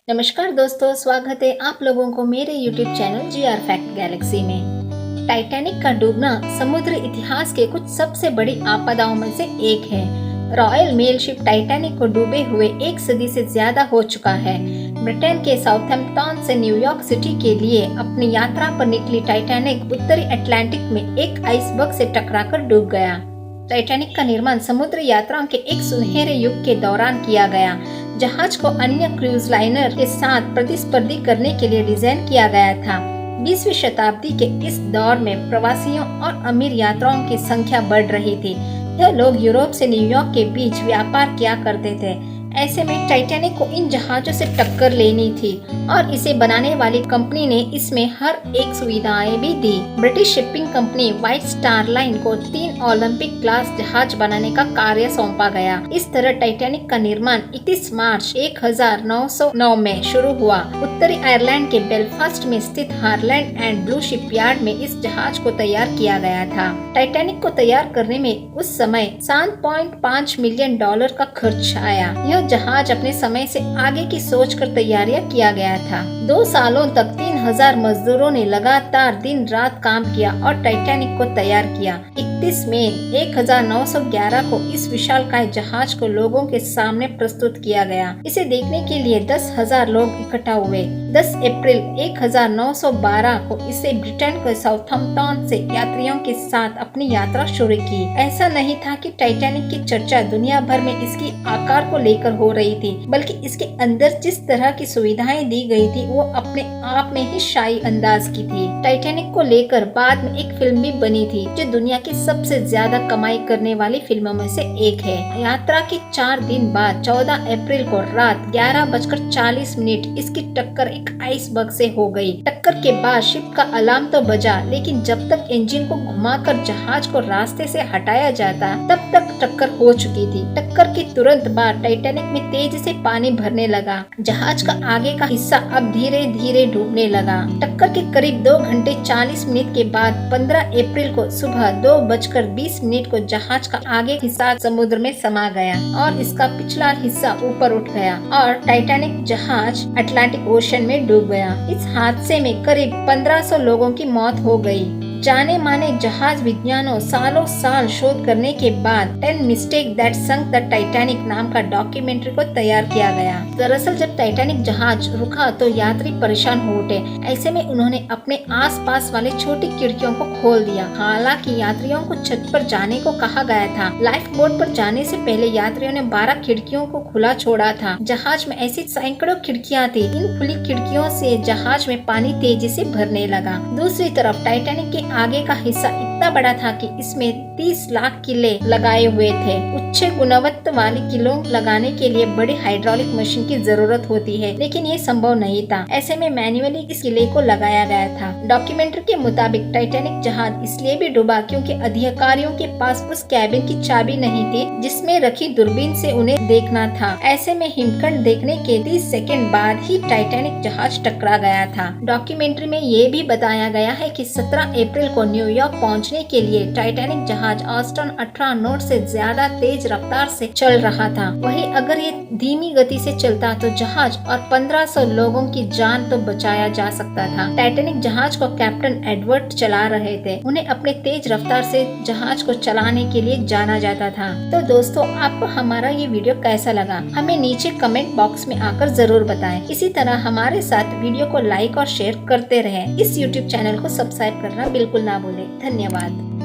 नमस्कार दोस्तों, स्वागत है आप लोगों को मेरे YouTube channel GR fact Galaxy में। टाइटैनिक का डूबना समुद्र इतिहास के कुछ सबसे बड़ी आपदाओं में से एक है। रॉयल मेल शिप टाइटैनिक को डूबे हुए एक सदी से ज्यादा हो चुका है। ब्रिटेन के साउथहैम्पटन से न्यूयॉर्क सिटी के लिए अपनी यात्रा पर निकली टाइटैनिक उत्तरी अटलांटिक में एक आइसबर्ग से टकराकर डूब गया। टाइटैनिक का निर्माण समुद्र यात्राओं के एक सुनहरे युग के दौरान किया गया। जहाज को अन्य क्रूज लाइनर के साथ प्रतिस्पर्धी करने के लिए डिजाइन किया गया था। 20वीं शताब्दी के इस दौर में प्रवासियों और अमीर यात्रियों की संख्या बढ़ रही थी। यह लोग यूरोप से न्यूयॉर्क के बीच व्यापार किया करते थे। ऐसे में टाइटैनिक को इन जहाजों से टक्कर लेनी थी और इसे बनाने वाली कंपनी ने इसमें हर एक सुविधाएं भी दी। British shipping company White Star Line को 3 ओलंपिक क्लास जहाज बनाने का कार्य सौंपा गया। इस तरह टाइटैनिक का निर्माण 31 मार्च 1909 में शुरू हुआ। उत्तरी आयरलैंड के बेलफास्ट में स्थित हारलैंड एंड ब्लू शिपयार्ड में इस जहाज को तैयार किया गया था। टाइटैनिक को तैयार करने में उस समय $7.5 मिलियन का खर्च आया। यह जहाज अपने समय से आगे की सोचकर तैयारियां किया गया था। 2 सालों तक 3000 मजदूरों ने लगातार दिन रात काम किया और टाइटैनिक को तैयार किया। 31 मई 1911 को इस विशालकाय जहाज को लोगों के सामने प्रस्तुत किया गया। इसे देखने के लिए 10,000 लोग इकट्ठा हुए। 10 अप्रैल 1912 को इसे ब्रिटेन के साउथहैम्पटन से यात्रियों के साथ अपनी यात्रा शुरू की। ऐसा नहीं था कि टाइटैनिक की चर्चा दुनिया भर में इसकी आकार को लेकर हो रही थी, बल्कि इसके अंदर जिस तरह की सुविधाएं दी गई थी वो अपने आप में ही शाही अंदाज की थी। टाइटैनिक को लेकर बाद में एक फिल्म भी बनी थी जो दुनिया की सबसे ज्यादा कमाई करने वाली फिल्मों में से एक है। यात्रा के 4 दिन बाद 14 अप्रैल को रात 11:40 इसकी टक्कर एक आइसबर्ग से हो गई। टक्कर के बाद शिप का अलार्म तो बजा, लेकिन जब तक इंजन को घुमाकर जहाज को रास्ते से हटाया जाता तब तक टक्कर हो चुकी थी। टक्कर के तुरंत बाद टाइटैनिक में तेजी से पानी भरने लगा। जहाज का आगे का हिस्सा अब धीरे धीरे डूबने लगा। टक्कर के करीब 2 घंटे 40 मिनट के बाद 15 अप्रैल को सुबह 2:20 को जहाज का आगे हिस्सा समुद्र में समा गया और इसका पिछला हिस्सा ऊपर उठ गया और टाइटैनिक जहाज अटलांटिक ओशन में डूब गया। इस हादसे में करीब 1500 लोगों की मौत हो गई। जाने माने जहाज विज्ञानों सालों साल शोध करने के बाद 10 mistake that sunk the Titanic नाम का डॉक्यूमेंट्री को तैयार किया गया। दरअसल जब टाइटैनिक जहाज रुका तो यात्री परेशान हो उठे। ऐसे में उन्होंने अपने आसपास वाले छोटी खिड़कियों को खोल दिया। हालांकि यात्रियों को छत पर जाने को कहा गया था। लाइफ बोट पर जाने से पहले यात्रियों ने 12 खिड़कियों को खुला छोड़ा था। जहाज में ऐसी सैकड़ों खिड़कियाँ थी। इन खुली खिड़कियों से जहाज में पानी तेजी से भरने लगा। दूसरी तरफ टाइटैनिक के आगे का हिस्सा इतना बड़ा था कि इसमें 30 लाख किले लगाए हुए थे। उच्च गुणवत्ता वाली किलों लगाने के लिए बड़ी हाइड्रोलिक मशीन की जरूरत होती है, लेकिन ये संभव नहीं था। ऐसे में मैन्युअली इस किले को लगाया गया था। डॉक्यूमेंट्री के मुताबिक टाइटैनिक जहाज इसलिए भी डूबा क्योंकि अधिकारियों के पास उस कैबिन की चाबी नहीं थी जिसमें रखी दूरबीन से उन्हें देखना था। ऐसे में हिमखंड देखने के 30 सेकंड बाद ही टाइटैनिक जहाज टकरा गया था। डॉक्यूमेंट्री में ये भी बताया गया है कि 17 अप्रैल को न्यूयॉर्क पहुंचने के लिए टाइटैनिक जहाज ऑस्टन 18 नॉट से ज्यादा तेज रफ्तार से चल रहा था। वहीं अगर ये धीमी गति से चलता तो जहाज और 1500 लोगों की जान तो बचाया जा सकता था। टाइटैनिक जहाज को कैप्टन एडवर्ड चला रहे थे। उन्हें अपने तेज रफ्तार से जहाज को चलाने के लिए जाना जाता था। तो दोस्तों, आपको हमारा ये वीडियो कैसा लगा हमें नीचे कमेंट बॉक्स में आकर जरूर बताएं। इसी तरह हमारे साथ वीडियो को लाइक और शेयर करते रहें। इस YouTube चैनल को सब्सक्राइब करना बिल्कुल ना भूलें। धन्यवाद।